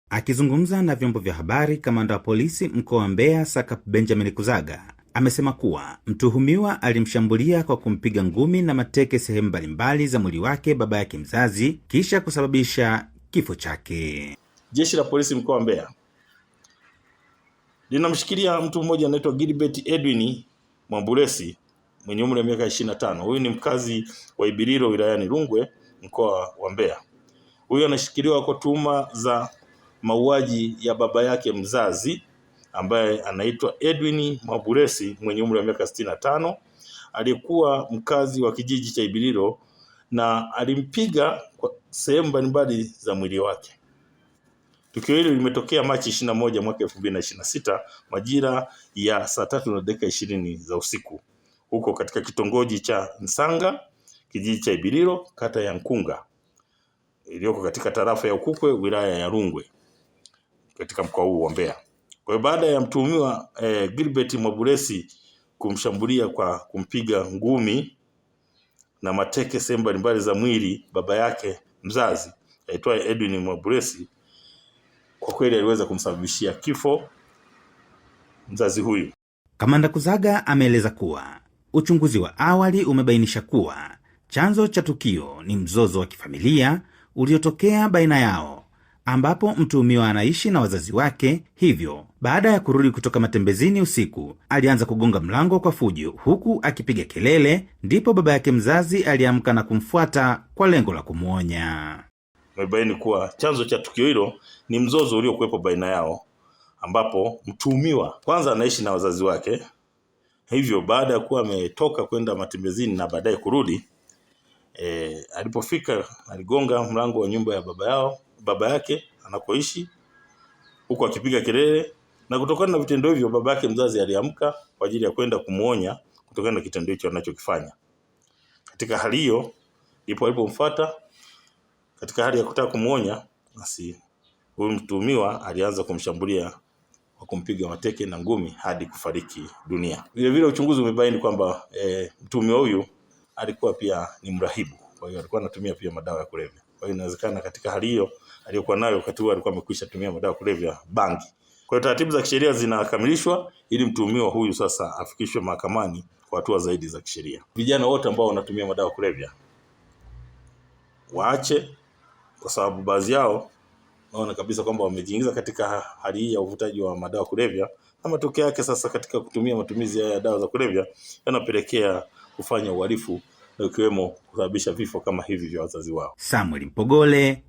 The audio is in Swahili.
Akizungumza na vyombo vya habari, kamanda wa polisi mkoa wa Mbeya Sakap Benjamin Kuzaga amesema kuwa mtuhumiwa alimshambulia kwa kumpiga ngumi na mateke sehemu mbalimbali za mwili wake baba yake mzazi kisha kusababisha kifo chake. Jeshi la polisi mkoa wa Mbeya linamshikilia mtu mmoja anaitwa Gilbert Edwin Mwamburesi mwenye umri wa miaka 25. Huyu ni mkazi wa Ibililo wilayani Rungwe mkoa wa Mbeya. Huyu anashikiliwa kwa tuhuma za mauaji ya baba yake mzazi ambaye anaitwa Edwin Mwamburesi mwenye umri wa miaka 65, aliyekuwa mkazi wa kijiji cha Ibililo na alimpiga kwa sehemu mbalimbali za mwili wake. Tukio hilo limetokea Machi 21 mwaka 2026 majira ya saa 3:20 za usiku huko katika kitongoji cha Nsanga, kijiji cha Ibililo, kata ya Nkunga, iliyoko katika tarafa ya Ukukwe, wilaya ya Rungwe, katika mkoa huu wa Mbeya. Kwa hiyo baada ya mtuhumiwa Gilbert Mwamburesi kumshambulia kwa kumpiga ngumi na mateke sehemu mbalimbali za mwili baba yake mzazi aitwa Edwin Mwamburesi, kwa kweli aliweza kumsababishia kifo mzazi huyu. Kamanda Kuzaga ameeleza kuwa uchunguzi wa awali umebainisha kuwa chanzo cha tukio ni mzozo wa kifamilia uliotokea baina yao, ambapo mtuhumiwa anaishi na wazazi wake. Hivyo baada ya kurudi kutoka matembezini usiku, alianza kugonga mlango kwa fujo huku akipiga kelele, ndipo baba yake mzazi aliamka na kumfuata kwa lengo la kumuonya. Amebaini kuwa chanzo cha tukio hilo ni mzozo uliokuwepo baina yao, ambapo mtuhumiwa kwanza anaishi na wazazi wake. Hivyo baada ya kuwa ametoka kwenda matembezini na baadaye kurudi, alipofika aligonga mlango wa nyumba ya baba yake anakoishi, huku akipiga kelele, na kutokana na vitendo hivyo baba yake mzazi aliamka kwa ajili ya kwenda kumuonya kutokana na kitendo hicho anachokifanya. Katika hali hiyo ndipo alipomfuata katika hali ya kutaka kumuonya, basi huyu mtuhumiwa alianza kumshambulia kwa kumpiga mateke na ngumi hadi kufariki dunia. Vile vile uchunguzi umebaini kwamba mtuhumiwa huyu alikuwa pia ni mrahibu, kwa hiyo alikuwa anatumia pia madawa ya kulevya. Kwa hiyo inawezekana katika hali hiyo aliyokuwa nayo wakati huo alikuwa amekwisha tumia madawa ya kulevya, bangi. Kwa hiyo taratibu za kisheria zinakamilishwa ili mtuhumiwa huyu sasa afikishwe mahakamani kwa hatua zaidi za kisheria. Vijana wote ambao wanatumia madawa ya kulevya waache, kwa sababu baadhi yao naona kabisa kwamba wamejiingiza katika hali hii ya uvutaji wa madawa ya kulevya, na matokeo yake sasa katika kutumia matumizi ya dawa za kulevya yanapelekea kufanya uhalifu, ikiwemo kusababisha vifo kama hivi vya wazazi wao. Samuel Mpogole,